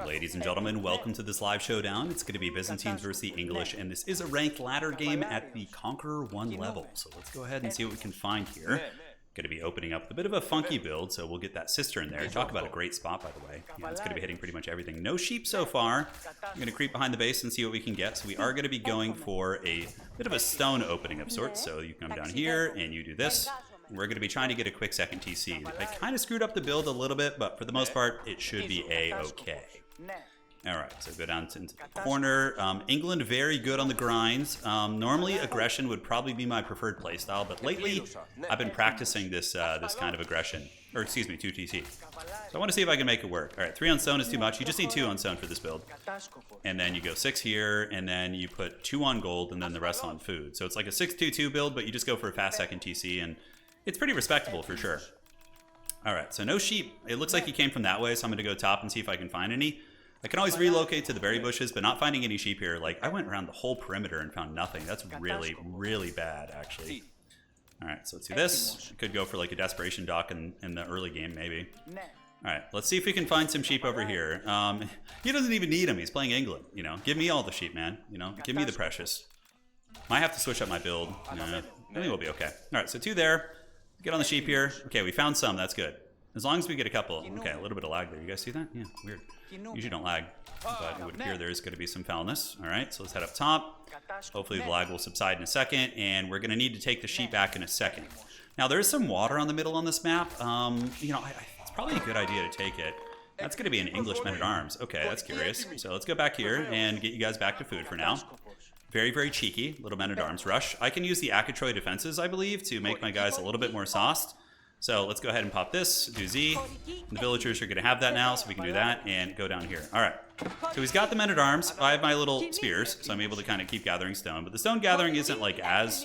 Ladies and gentlemen, welcome to this live showdown. It's going to be Byzantines versus the English, and this is a ranked ladder game at the Conqueror 1 level. So let's go ahead and see what we can find here. Going to be opening up with a bit of a funky build, so we'll get that sister in there. Talk about a great spot, by the way. Yeah, it's going to be hitting pretty much everything. No sheep so far. I'm going to creep behind the base and see what we can get. So we are going to be going for a bit of a stone opening of sorts. So you come down here and you do this. We're going to be trying to get a quick second TC. I kind of screwed up the build a little bit, but for the most part, it should be A-okay. All right, so go down into the corner. England, very good on the grinds. Normally, aggression would probably be my preferred playstyle, but lately, I've been practicing this this kind of aggression. Or excuse me, 2 TC. So I want to see if I can make it work. All right, 3 on stone is too much. You just need 2 on stone for this build. And then you go 6 here, and then you put 2 on gold, and then the rest on food. So it's like a 6-2-2 build, but you just go for a fast second TC, and it's pretty respectable for sure. All right, so no sheep. It looks like he came from that way, so I'm going to go top and see if I can find any. I can always relocate to the berry bushes, but not finding any sheep here. Like, I went around the whole perimeter and found nothing. That's really, really bad, actually. All right, so let's do this. Could go for like a desperation dock in the early game, maybe. All right, let's see if we can find some sheep over here. He doesn't even need them. He's playing England, you know. Give me all the sheep, man. You know, give me the precious. Might have to switch up my build. Nah, I think we'll be okay. All right, so 2 there. Get on the sheep here. Okay, we found some. That's good. As long as we get a couple. Okay, a little bit of lag there. You guys see that? Yeah, weird. Usually don't lag, but it would appear there is going to be some foulness. All right, so let's head up top. Hopefully the lag will subside in a second, and we're going to need to take the sheep back in a second. Now, there is some water on the middle on this map. You know, it's probably a good idea to take it. That's going to be an English men-at-arms. Okay, that's curious. So let's go back here and get you guys back to food for now. Very, very cheeky little men-at-arms rush. I can use the Akatroy defenses, I believe, to make my guys a little bit more sauced. So let's go ahead and pop this, do Z. The villagers are going to have that now, so we can do that and go down here. All right. So he's got the men-at-arms. I have my little spears, so I'm able to kind of keep gathering stone. But the stone gathering isn't like as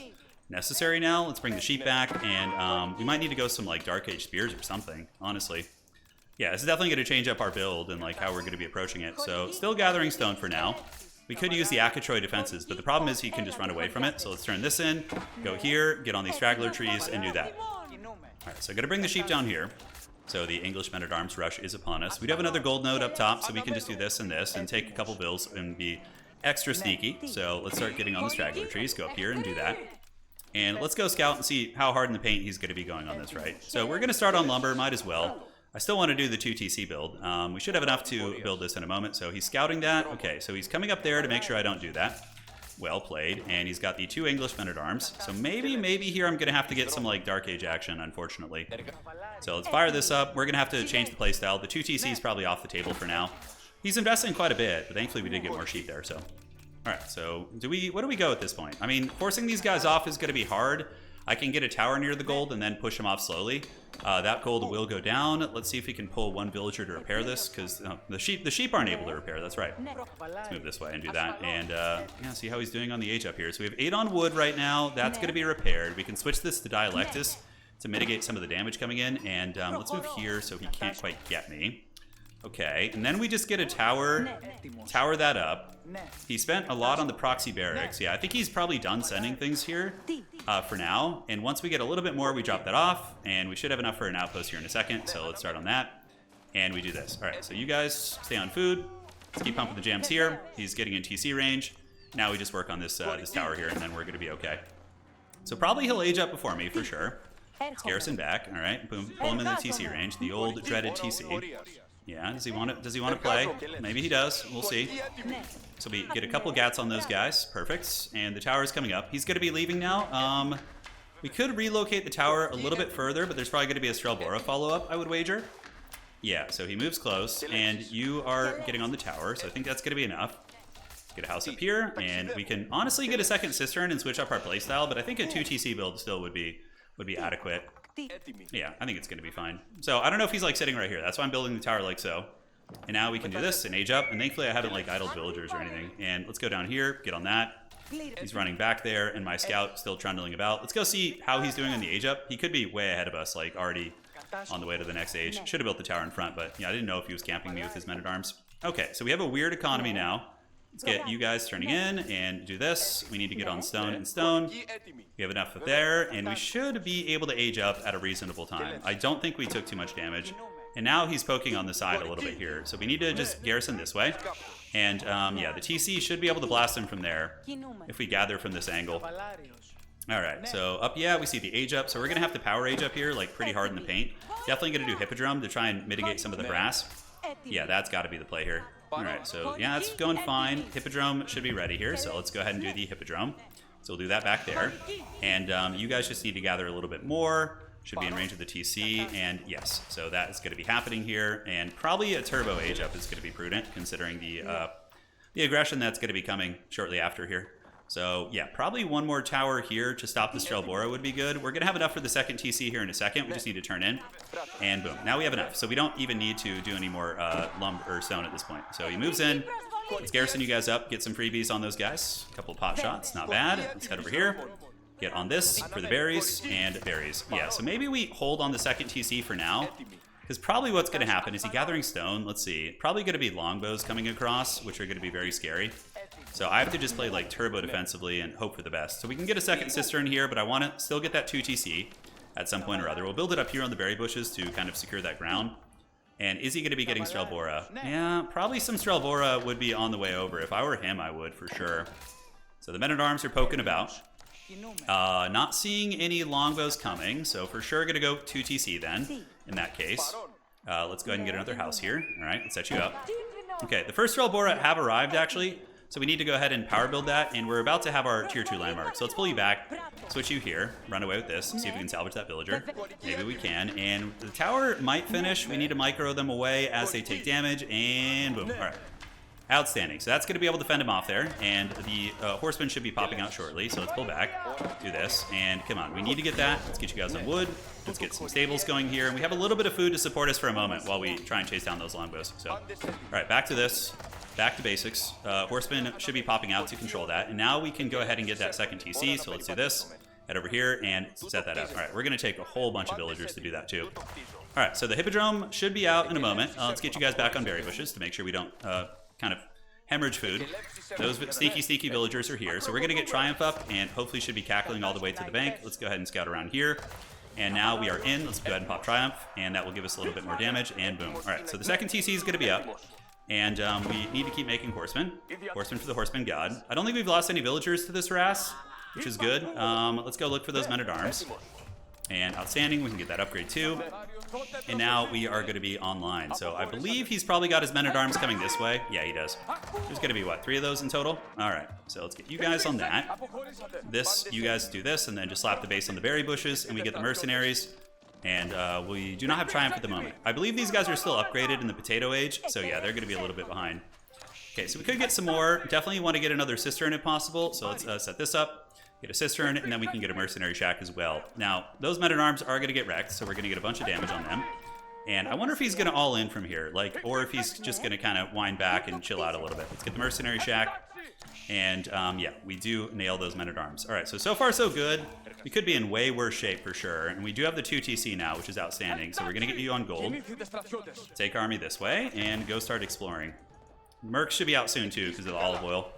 necessary now. Let's bring the sheep back, and we might need to go some like Dark Age spears or something, honestly. Yeah, this is definitely going to change up our build and like how we're going to be approaching it. So still gathering stone for now. We could use the Akatroy defenses, but the problem is he can just run away from it. So let's turn this in, go here, get on these straggler trees, and do that. All right, so I'm going to bring the sheep down here. So the English men-at-arms rush is upon us. We do have another gold node up top, so we can just do this and take a couple bills and be extra sneaky. So let's start getting on the straggler trees, go up here and do that. And let's go scout and see how hard in the paint he's going to be going on this, right? So we're going to start on lumber, might as well. I still want to do the 2 TC build. We should have enough to build this in a moment. So he's scouting that. Okay, so he's coming up there to make sure I don't do that. Well played. And he's got the 2 English men-at-arms. So maybe here I'm going to have to get some like Dark Age action, unfortunately. So let's fire this up. We're going to have to change the playstyle. The 2 TC is probably off the table for now. He's investing quite a bit, but thankfully we did get more sheep there. So, all right. So what do we go at this point? I mean, forcing these guys off is going to be hard. I can get a tower near the gold and then push him off slowly. That gold will go down. Let's see if we can pull 1 villager to repair this, because the sheep aren't able to repair. That's right. Let's move this way and do that. And yeah, see how he's doing on the age up here. So we have 8 on wood right now. That's going to be repaired. We can switch this to Dialectus to mitigate some of the damage coming in. And let's move here so he can't quite get me. Okay, and then we just get a tower that up. He spent a lot on the proxy barracks. Yeah, I think he's probably done sending things here for now. And once we get a little bit more, we drop that off. And we should have enough for an outpost here in a second. So let's start on that. And we do this. All right, so you guys stay on food. Let's keep pumping the jams here. He's getting in TC range. Now we just work on this this tower here, and then we're going to be okay. So probably he'll age up before me for sure. Let's garrison back. All right, boom, pull him in the TC range. The old dreaded TC. Yeah, does he want to play? Maybe he does. We'll see. So we get a couple gats on those guys. Perfect. And the tower is coming up. He's going to be leaving now. We could relocate the tower a little bit further, but there's probably going to be a Strelbora follow-up, I would wager. Yeah, so he moves close, and you are getting on the tower, so I think that's going to be enough. Get a house up here, and we can honestly get a second cistern and switch up our playstyle, but I think a 2 TC build still would be adequate. Yeah, I think it's going to be fine. So I don't know if he's like sitting right here. That's why I'm building the tower like so. And now we can do this and age up. And thankfully I haven't like idled villagers or anything. And let's go down here, get on that. He's running back there, and my scout still trundling about. Let's go see how he's doing on the age up. He could be way ahead of us, like already on the way to the next age. Should have built the tower in front, but yeah, I didn't know if he was camping me with his men-at-arms. Okay, so we have a weird economy now. Let's get you guys turning in and do this. We need to get on stone and stone. We have enough there, and we should be able to age up at a reasonable time. I don't think we took too much damage. And now he's poking on the side a little bit here. So we need to just garrison this way. And yeah, the TC should be able to blast him from there if we gather from this angle. All right, so up, yeah, we see the age up. So we're going to have to power age up here, like pretty hard in the paint. Definitely going to do Hippodrome to try and mitigate some of the harass. Yeah, that's got to be the play here. All right, so yeah, it's going fine. Hippodrome should be ready here. So let's go ahead and do the Hippodrome. So we'll do that back there. And you guys just need to gather a little bit more. Should be in range of the TC, and yes, so that is going to be happening here, and probably a turbo age up is going to be prudent, considering the aggression that's going to be coming shortly after here. So yeah, probably one more tower here to stop the Strelbora would be good. We're going to have enough for the second TC here in a second. We just need to turn in, and boom, now we have enough. So we don't even need to do any more lumber or stone at this point. So he moves in. Let's garrison you guys up, get some freebies on those guys. A couple of pot shots, not bad. Let's head over here. Get on this for the berries, and berries. Yeah, so maybe we hold on the second TC for now, because probably what's going to happen is he gathering stone. Let's see. Probably going to be longbows coming across, which are going to be very scary. So I have to just play like turbo defensively and hope for the best. So we can get a second cistern here, but I want to still get that 2 TC at some point or other. We'll build it up here on the berry bushes to kind of secure that ground. And is he going to be getting Strelbora? Yeah, probably some Strelbora would be on the way over. If I were him, I would for sure. So the men-at-arms are poking about. Not seeing any longbows coming, so for sure going to go 2 TC then, in that case. Let's go ahead and get another house here. All right, let's set you up. Okay, the first Strelbora have arrived, actually, so we need to go ahead and power build that, and we're about to have our tier 2 landmark. So let's pull you back, switch you here, run away with this, see if we can salvage that villager. Maybe we can, and the tower might finish. We need to micro them away as they take damage, and boom. All right. Outstanding. So that's going to be able to fend him off there, and the horsemen should be popping out shortly. So let's pull back, do this, and come on. We need to get that. Let's get you guys on wood. Let's get some stables going here, and we have a little bit of food to support us for a moment while we try and chase down those longbows. So, all right, back to this. Back to basics. Horsemen should be popping out to control that, and now we can go ahead and get that second TC. So let's do this. Head over here and set that up. All right, we're going to take a whole bunch of villagers to do that too. All right, so the Hippodrome should be out in a moment. Let's get you guys back on berry bushes to make sure we don't kind of hemorrhage food. Those sneaky villagers are here. So we're going to get Triumph up and hopefully should be cackling all the way to the bank. Let's go ahead and scout around here. And now we are in. Let's go ahead and pop Triumph, and that will give us a little bit more damage, and boom. All right, so the second TC is going to be up, and we need to keep making horsemen. Horsemen for the horseman god. I don't think we've lost any villagers to this harass, which is good. Let's go look for those men-at-arms. And outstanding, we can get that upgrade too. And now we are going to be online. So I believe he's probably got his men-at-arms coming this way. Yeah, he does. There's going to be, what, 3 of those in total? All right, so let's get you guys on that. This, you guys do this, and then just slap the base on the berry bushes, and we get the mercenaries. And we do not have Triumph at the moment. I believe these guys are still upgraded in the potato age. So yeah, they're going to be a little bit behind. Okay, so we could get some more. Definitely want to get another cistern if possible. So let's set this up. Get a cistern, and then we can get a mercenary shack as well. Now, those men-at-arms are going to get wrecked, so we're going to get a bunch of damage on them. And I wonder if he's going to all in from here, like, or if he's just going to kind of wind back and chill out a little bit. Let's get the mercenary shack. And, yeah, we do nail those men-at-arms. All right, so far so good. We could be in way worse shape for sure. And we do have the 2 TC now, which is outstanding. So we're going to get you on gold. Take army this way and go start exploring. Mercs should be out soon, too, because of the olive oil.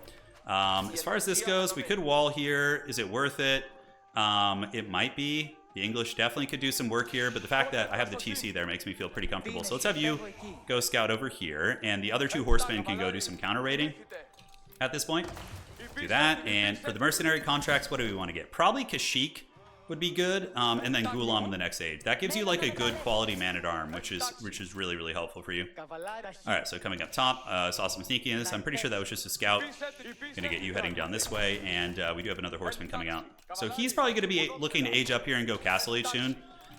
As far as this goes, we could wall here. Is it worth it? It might be. The English definitely could do some work here, but the fact that I have the TC there makes me feel pretty comfortable. So let's have you go scout over here, and the other 2 horsemen can go do some counter raiding at this point. Do that, and for the mercenary contracts, what do we want to get? Probably Kashyyyk would be good, and then Gulam in the next age. That gives you like a good quality man-at-arm, which is really, really helpful for you. All right, so coming up top, saw some sneakiness. I'm pretty sure that was just a scout. Gonna get you heading down this way, and we do have another horseman coming out. So he's probably gonna be looking to age up here and go castle age soon,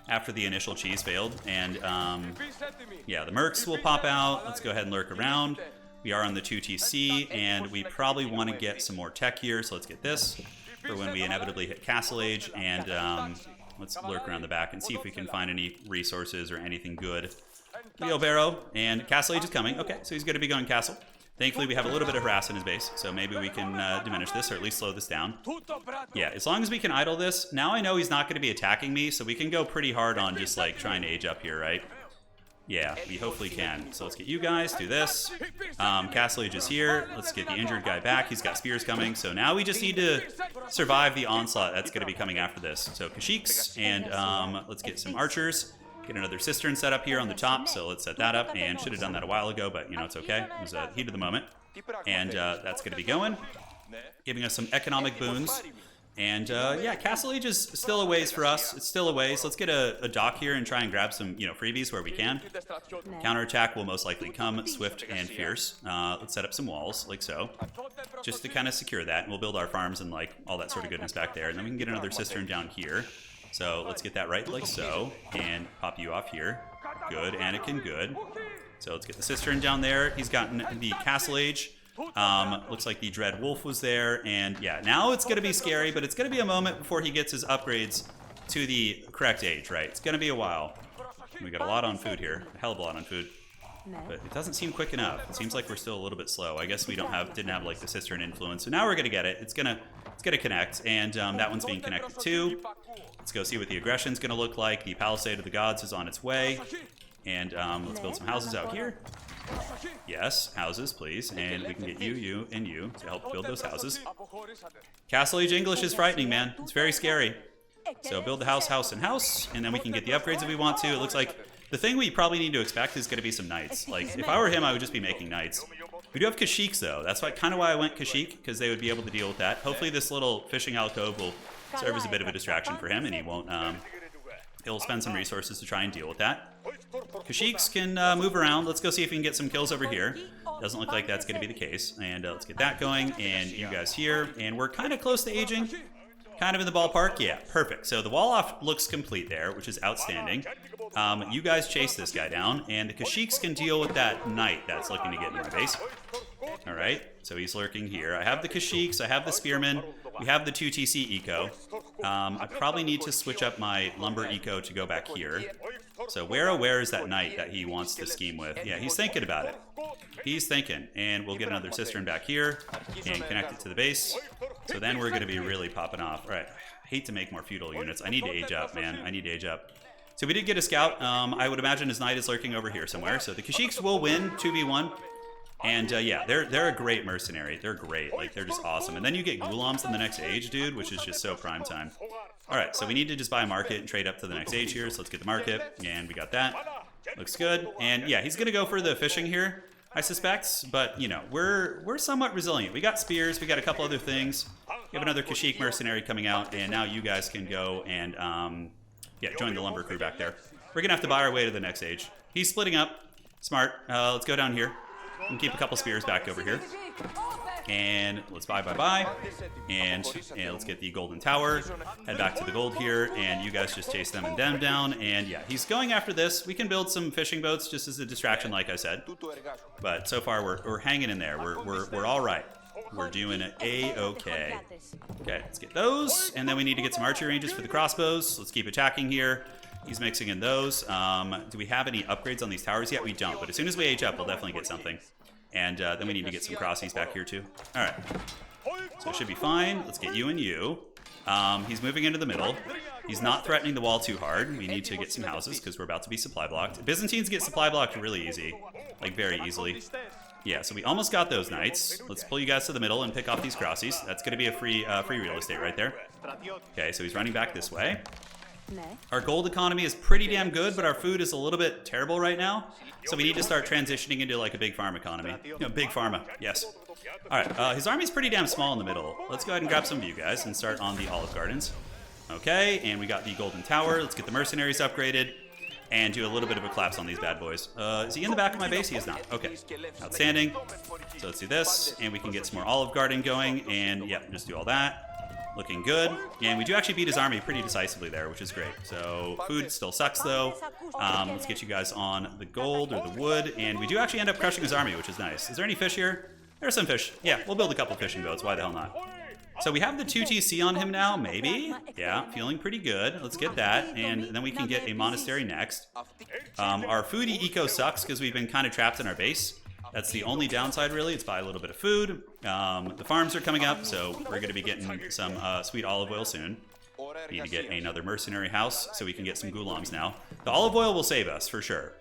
after the initial cheese failed. And yeah, the mercs will pop out. Let's go ahead and lurk around. We are on the 2 TC, and we probably want to get some more tech here, so let's get this for when we inevitably hit Castle Age, and let's lurk around the back and see if we can find any resources or anything good. Wheelbarrow, and Castle Age is coming. Okay, so he's going to be going Castle. Thankfully, we have a little bit of harass in his base, so maybe we can diminish this, or at least slow this down. Yeah, as long as we can idle this, now I know he's not going to be attacking me, so we can go pretty hard on just, like, trying to age up here, right? Yeah, we hopefully can. So let's get you guys, do this. Castle Age is here. Let's get the injured guy back. He's got spears coming. So now we just need to survive the onslaught that's going to be coming after this. So Kashyyks, and let's get some archers. Get another cistern set up here on the top, so let's set that up, and should have done that a while ago, but, you know, it's okay. It was a heat of the moment. And that's going to be going, giving us some economic boons. And yeah, Castle Age is still a ways for us. It's still a ways. Let's get a dock here and try and grab some, you know, freebies where we can. Counterattack will most likely come swift and fierce. Let's set up some walls like so, just to kind of secure that. And we'll build our farms and like all that sort of goodness back there. And then we can get another cistern down here. So let's get that right like so, and pop you off here. Good, Anakin, good. So let's get the cistern down there. He's gotten the Castle Age. Looks like the Dread Wolf was there, and yeah, now it's going to be scary, but it's going to be a moment before he gets his upgrades to the correct age, right? It's going to be a while. We got a lot on food here, a hell of a lot on food, but it doesn't seem quick enough. It seems like we're still a little bit slow. I guess we didn't have like the cistern influence, so now we're going to get it. It's gonna connect, and that one's being connected too. Let's go see what the aggression's going to look like. The Palisade of the Gods is on its way, and let's build some houses out here. Yes, houses, please. And we can get you, and you to help build those houses. Castle Age English is frightening, man. It's very scary. So build the house, and house, and then we can get the upgrades if we want to. It looks like the thing we probably need to expect is going to be some knights. Like, if I were him, I would just be making knights. We do have Kashyyyks, though. That's kind of why I went Kashyyyk, because they would be able to deal with that. Hopefully this little fishing alcove will serve as a bit of a distraction for him, and he won't... he'll spend some resources to try and deal with that. Kashyyyks can move around. Let's go see if we can get some kills over here. Doesn't look like that's going to be the case. And let's get that going. And you guys here. And we're kind of close to aging. Kind of in the ballpark. Yeah, perfect. So the wall off looks complete there, which is outstanding. You guys chase this guy down. And the Kashyyyks can deal with that knight that's looking to get into my base. All right. So he's lurking here. I have the Kashyyyks. I have the spearmen. We have the 2TC eco. I probably need to switch up my lumber eco to go back here. So where is that knight that he wants to scheme with? Yeah, he's thinking about it. He's thinking. And we'll get another cistern back here and connect it to the base. So then we're going to be really popping off. All right. I hate to make more feudal units. I need to age up, man. I need to age up. So we did get a scout. I would imagine his knight is lurking over here somewhere. So the Kashyyyks will win 2v1. And yeah, they're a great mercenary. They're great. Like, they're just awesome. And then you get Ghulams in the next age, dude, which is just so prime time. All right, so we need to just buy a market and trade up to the next age here. So let's get the market, and we got that. Looks good. And yeah, he's gonna go for the fishing here, I suspect. But you know, we're somewhat resilient. We got spears. We got a couple other things. We have another Kashyyyk mercenary coming out, and now you guys can go and yeah, join the lumber crew back there. We're gonna have to buy our way to the next age. He's splitting up. Smart. Let's go down here. And keep a couple spears back over here. And let's buy. And let's get the golden tower. Head back to the gold here. And you guys just chase them and them down. And yeah, he's going after this. We can build some fishing boats just as a distraction, like I said. But so far, we're hanging in there. We're all right. We're doing A-okay. Okay, let's get those. And then we need to get some archery ranges for the crossbows. Let's keep attacking here. He's mixing in those. Do we have any upgrades on these towers yet? We don't, but as soon as we age up, we'll definitely get something. And then we need to get some crossies back here too. All right, so it should be fine. Let's get you and you. He's moving into the middle. He's not threatening the wall too hard. We need to get some houses because we're about to be supply blocked. Byzantines get supply blocked really easy, like very easily. Yeah, so we almost got those knights. Let's pull you guys to the middle and pick off these crossies. That's going to be a free real estate right there. Okay, so he's running back this way. Our gold economy is pretty damn good, but our food is a little bit terrible right now. So we need to start transitioning into like a big farm economy. You know, big pharma, yes. All right, his army's pretty damn small in the middle. Let's go ahead and grab some of you guys and start on the Olive Gardens. Okay, and we got the golden tower. Let's get the mercenaries upgraded and do a little bit of a collapse on these bad boys. Is he in the back of my base? He is not. Okay, outstanding. So let's do this, and we can get some more Olive Garden going, and yeah, just do all that. Looking good. And we do actually beat his army pretty decisively there, which is great. So food still sucks, though. Let's get you guys on the gold or the wood. And we do actually end up crushing his army, which is nice. Is there any fish here? There's some fish. Yeah, we'll build a couple fishing boats. Why the hell not? So we have the 2TC on him now, maybe. Yeah, feeling pretty good. Let's get that. And then we can get a monastery next. Our foodie eco sucks because we've been kind of trapped in our base. That's the only downside, really. It's buy a little bit of food. The farms are coming up, so we're going to be getting some sweet olive oil soon. We need to get another mercenary house so we can get some Ghulams now. The olive oil will save us, for sure.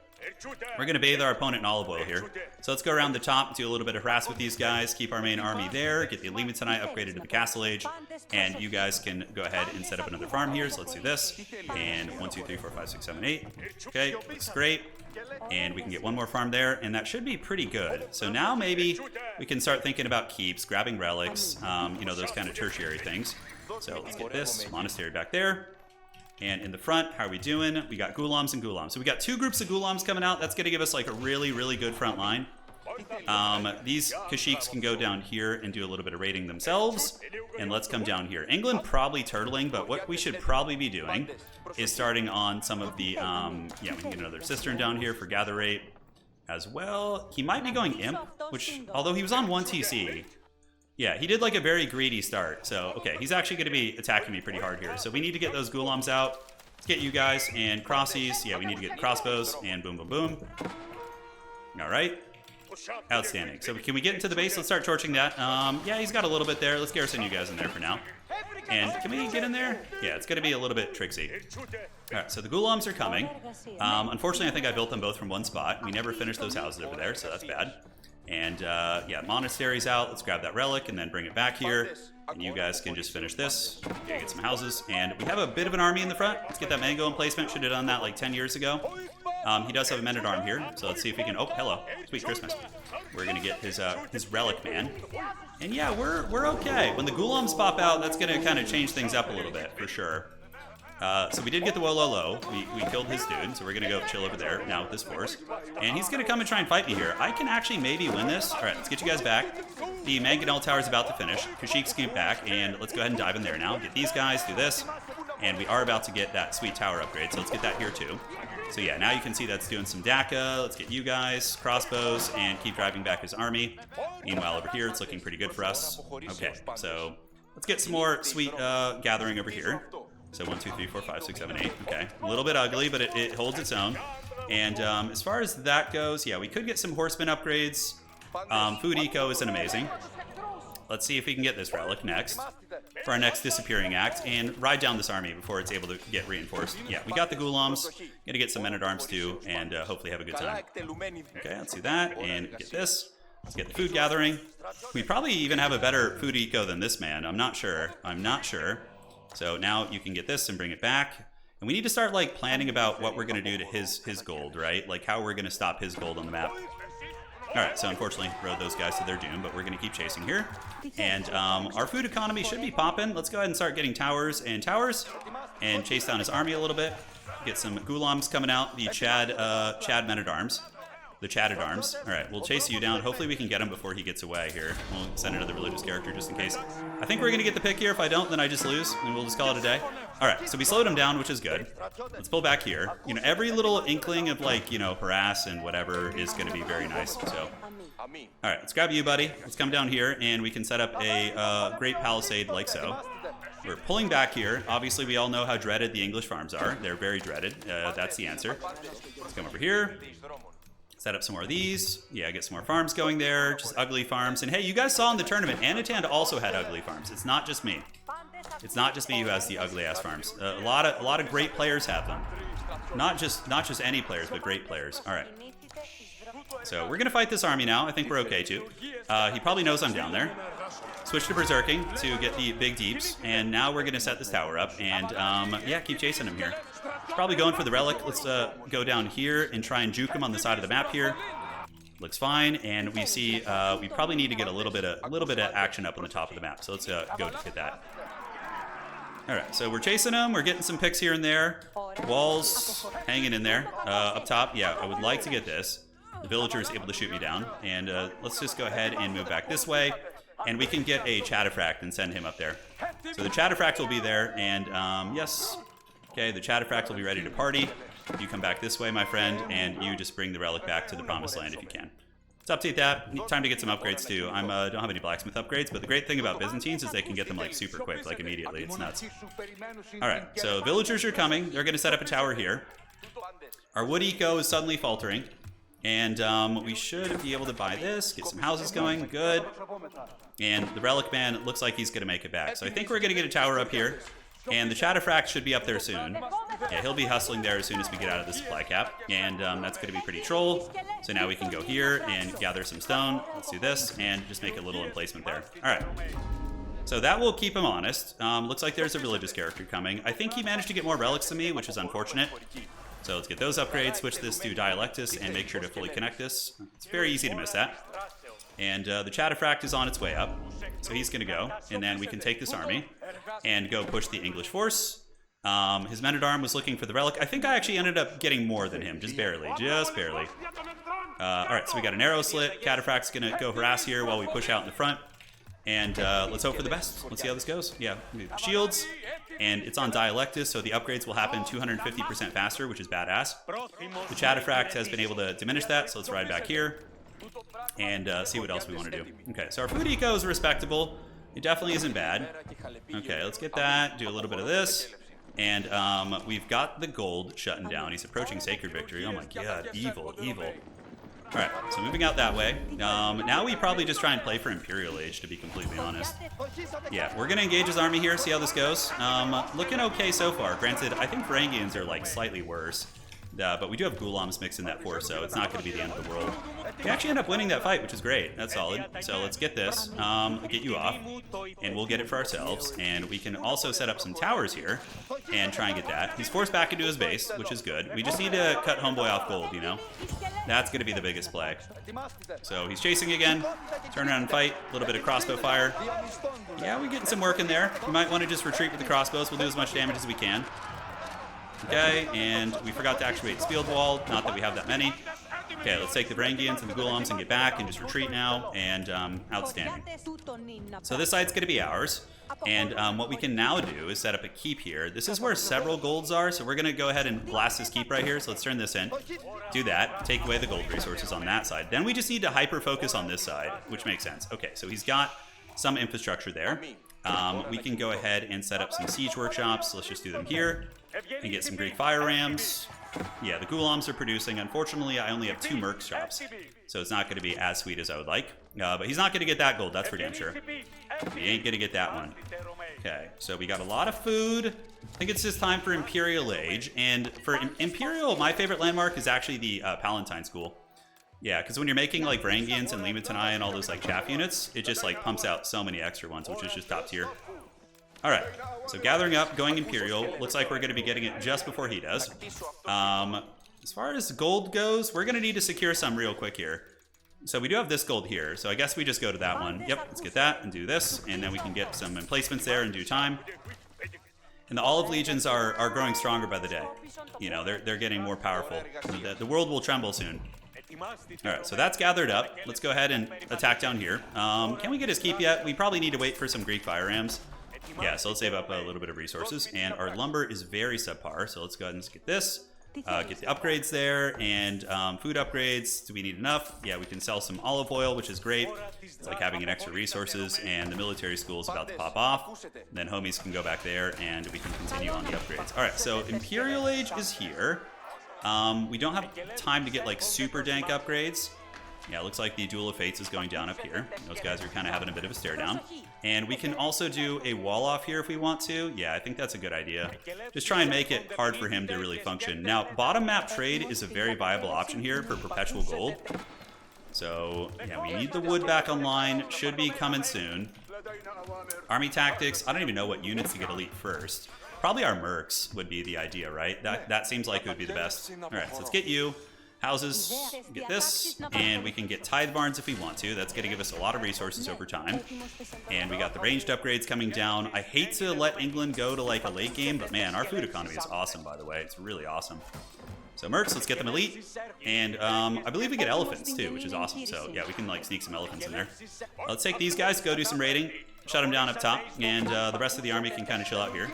We're going to bathe our opponent in olive oil here. So let's go around the top, do a little bit of harass with these guys, keep our main army there, get the Levitonite upgraded to the Castle Age, and you guys can go ahead and set up another farm here. So let's do this. And 1, 2, 3, 4, 5, 6, 7, 8. Okay, looks great. And we can get one more farm there, and that should be pretty good. So now maybe we can start thinking about keeps, grabbing relics, you know, those kind of tertiary things. So let's get this monastery back there. And in the front, how are we doing? We got Ghulams and Ghulams. So we got 2 groups of Ghulams coming out. That's going to give us like a really, really good front line. These Kashyyyks can go down here and do a little bit of raiding themselves. And let's come down here. England probably turtling, but what we should probably be doing is starting on some of the, yeah, we can get another cistern down here for gather rate as well. He might be going Imp, which, although he was on 1 TC, yeah, he did like a very greedy start. So, okay, he's actually going to be attacking me pretty hard here. So we need to get those Ghulams out. Let's get you guys and crossies. Yeah, we need to get crossbows and boom, boom, boom. All right. Outstanding. So can we get into the base? Let's start torching that. Yeah, he's got a little bit there. Let's garrison you guys in there for now. And can we get in there? Yeah, it's going to be a little bit tricksy. All right, so the Ghulams are coming. Unfortunately, I think I built them both from one spot. We never finished those houses over there, so that's bad. And yeah, monastery's out. Let's grab that relic and then bring it back here. And you guys can just finish this. Okay, get some houses. And we have a bit of an army in the front. Let's get that mango in placement. Should have done that like 10 years ago. He does have a men-at-arm here. So let's see if we can... Oh, hello. Sweet Christmas. We're going to get his relic man. And yeah, we're okay. When the Ghulams pop out, that's going to kind of change things up a little bit, for sure. So we did get the Wololo. We killed his dude, so we're going to go chill over there now with this force. And he's going to come and try and fight me here. I can actually maybe win this. All right, let's get you guys back. The Mangonel Tower is about to finish. Kashyyyks came back, and let's go ahead and dive in there now. Get these guys, do this. And we are about to get that sweet tower upgrade, so let's get that here too. So yeah, now you can see that's doing some DACA. Let's get you guys, crossbows, and keep driving back his army. Meanwhile, over here, it's looking pretty good for us. Okay, so let's get some more sweet gathering over here. So 1, 2, 3, 4, 5, 6, 7, 8. Okay, a little bit ugly, but it holds its own. And as far as that goes, yeah, we could get some horseman upgrades. Food eco isn't amazing. Let's see if we can get this relic next for our next disappearing act and ride down this army before it's able to get reinforced. Yeah, we got the Ghulams. Gonna get some men-at-arms too, and hopefully have a good time. Okay, let's do that and get this. Let's get the food gathering. We probably even have a better food eco than this man. I'm not sure. I'm not sure. So now you can get this and bring it back. And we need to start like planning about what we're gonna do to his gold, right? Like how we're gonna stop his gold on the map. All right, so unfortunately, rode those guys to their doom, but we're going to keep chasing here. And our food economy should be popping. Let's go ahead and start getting towers and chase down his army a little bit. Get some Ghulams coming out, the Chad men-at-arms. The Chad-at-arms. All right, we'll chase you down. Hopefully we can get him before he gets away here. We'll send another religious character just in case. I think we're going to get the pick here. If I don't, then I just lose, and we'll just call it a day. All right, so we slowed him down, which is good. Let's pull back here. You know, every little inkling of, like, you know, harass and whatever is going to be very nice, so. All right, let's grab you, buddy. Let's come down here, and we can set up a great palisade like so. We're pulling back here. Obviously, we all know how dreaded the English farms are. They're very dreaded. That's the answer. Let's come over here. Set up some more of these. Yeah, get some more farms going there. Just ugly farms. And hey, you guys saw in the tournament, Anatan also had ugly farms. It's not just me. It's not just me who has the ugly ass farms. A lot of great players have them. Not just any players, but great players. All right. So we're gonna fight this army now. I think we're okay too. He probably knows I'm down there. Switch to berserking to get the big deeps, and now we're gonna set this tower up and yeah, keep chasing him here. He's probably going for the relic. Let's go down here and try and juke him on the side of the map here. Looks fine, and we see we probably need to get a little bit of action up on the top of the map. So let's go get that. All right, so we're chasing him. We're getting some picks here and there. Walls hanging in there. Up top, yeah, I would like to get this. The villager is able to shoot me down, and let's just go ahead and move back this way, and we can get a Chatterfract and send him up there. So the Chatterfract will be there, and yes, okay, the Chatterfract will be ready to party. You come back this way, my friend, and you just bring the relic back to the Promised Land if you can. Let's update that. Time to get some upgrades too. I don't have any blacksmith upgrades, but the great thing about Byzantines is they can get them like super quick, like immediately. It's nuts. All right, so villagers are coming. They're going to set up a tower here. Our wood eco is suddenly faltering, and we should be able to buy this, get some houses going. Good. And the relic man looks like he's going to make it back. So I think we're going to get a tower up here. And the Chatterfract should be up there soon. Yeah, he'll be hustling there as soon as we get out of the supply cap. And that's going to be pretty troll. So now we can go here and gather some stone. Let's do this and just make a little emplacement there. All right. So that will keep him honest. Looks like there's a religious character coming. I think he managed to get more relics than me, which is unfortunate. So let's get those upgrades, switch this to Dialectus, and make sure to fully connect this. It's very easy to miss that. And the Chatterfract is on its way up. So he's going to go. And then we can take this army and go push the English force. His men-at-arm was looking for the relic. I think I actually ended up getting more than him, just barely, just barely. All right, so we got an arrow slit. Chatterfract's going to go harass here while we push out in the front. And let's hope for the best. Let's see how this goes. Yeah, shields. And it's on Dialectus, so the upgrades will happen 250% faster, which is badass. The Chatterfract has been able to diminish that, so let's ride back here and see what else we want to do. Okay, so our food eco is respectable. It definitely isn't bad. Okay, let's get that, do a little bit of this. And we've got the gold shutting down. He's approaching Sacred Victory. Oh my god, evil, evil. Alright, so moving out that way. Now we probably just try and play for Imperial Age, to be completely honest. Yeah, we're going to engage his army here, see how this goes. Looking okay so far. Granted, I think Varangians are like slightly worse. But we do have Ghulams mixed in that force, so it's not going to be the end of the world. We actually end up winning that fight, which is great. That's solid. So let's get this, get you off, and we'll get it for ourselves. And we can also set up some towers here and try and get that. He's forced back into his base, which is good. We just need to cut Homeboy off gold, you know? That's going to be the biggest play. So he's chasing again. Turn around and fight. A little bit of crossbow fire. Yeah, we're getting some work in there. We might want to just retreat with the crossbows. We'll do as much damage as we can. Okay, and we forgot to activate his field wall. Not that we have that many. Okay, let's take the Varangians and the Ghulams and get back and just retreat now. And outstanding. So this side's going to be ours. And what we can now do is set up a keep here. This is where several golds are, so we're going to go ahead and blast this keep right here. So let's turn this in. Do that. Take away the gold resources on that side. Then we just need to hyper-focus on this side, which makes sense. Okay, so he's got some infrastructure there. We can go ahead and set up some siege workshops. So let's just do them here. And get some Greek fire rams. Yeah, the Ghulams are producing. Unfortunately, I only have 2 merc shops, so it's not going to be as sweet as I would like. But he's not going to get that gold, that's for damn sure. He ain't going to get that one. Okay, so we got a lot of food. I think it's just time for Imperial Age. And for Imperial, my favorite landmark is actually the Palatine School. Yeah, because when you're making like Varangians and Limatanai and all those like chaff units, it just like pumps out so many extra ones, which is just top tier. Alright, so gathering up, going Imperial. Looks like we're going to be getting it just before he does. As far as gold goes, we're going to need to secure some real quick here. So we do have this gold here, so I guess we just go to that one. Yep, let's get that and do this, and then we can get some emplacements there in due time. And the Olive Legions are growing stronger by the day. You know, they're getting more powerful. The world will tremble soon. Alright, so that's gathered up. Let's go ahead and attack down here. Can we get his keep yet? We probably need to wait for some Greek fire rams. Yeah, so let's save up a little bit of resources. And our lumber is very subpar, so let's go ahead and get this. Get the upgrades there, and food upgrades. Do we need enough? Yeah, we can sell some olive oil, which is great. It's like having an extra resources, and the military school is about to pop off. And then homies can go back there, and we can continue on the upgrades. Alright, so Imperial Age is here. We don't have time to get like super dank upgrades. Yeah, it looks like the Duel of Fates is going down up here. Those guys are kind of having a bit of a stare down. And we can also do a wall off here if we want to. Yeah, I think that's a good idea. Just try and make it hard for him to really function. Now, bottom map trade is a very viable option here for perpetual gold. So, yeah, we need the wood back online. Should be coming soon. Army tactics. I don't even know what units to get elite first. Probably our mercs would be the idea, right? That seems like it would be the best. Alright, so let's get you. Houses, get this, and we can get tithe barns if we want to. That's going to give us a lot of resources over time. And we got the ranged upgrades coming down. I hate to let England go to like a late game, but man, our food economy is awesome, by the way. It's really awesome. So mercs, let's get them elite. And I believe we get elephants too, which is awesome. So yeah, we can like sneak some elephants in there. Let's take these guys, go do some raiding, shut them down up top, and the rest of the army can kind of chill out here.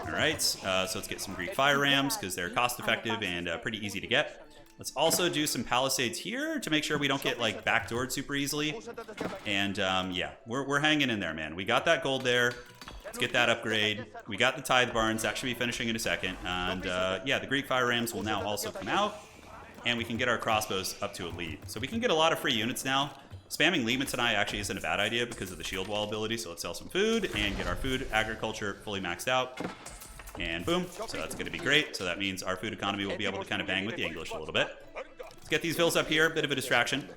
Alright, so let's get some Greek fire rams because they're cost effective and pretty easy to get. Let's also do some palisades here to make sure we don't get like backdoored super easily. And yeah, we're hanging in there, man. We got that gold there. Let's get that upgrade. We got the tithe barns. That should be finishing in a second. And yeah, the Greek fire rams will now also come out. And we can get our crossbows up to elite. So we can get a lot of free units now. spamming Leibniz and I actually isn't a bad idea because of the shield wall ability. So let's sell some food and get our food agriculture fully maxed out. And boom. So that's going to be great. So that means our food economy will be able to kind of bang with the English a little bit. Let's get these villas up here. Bit of a distraction.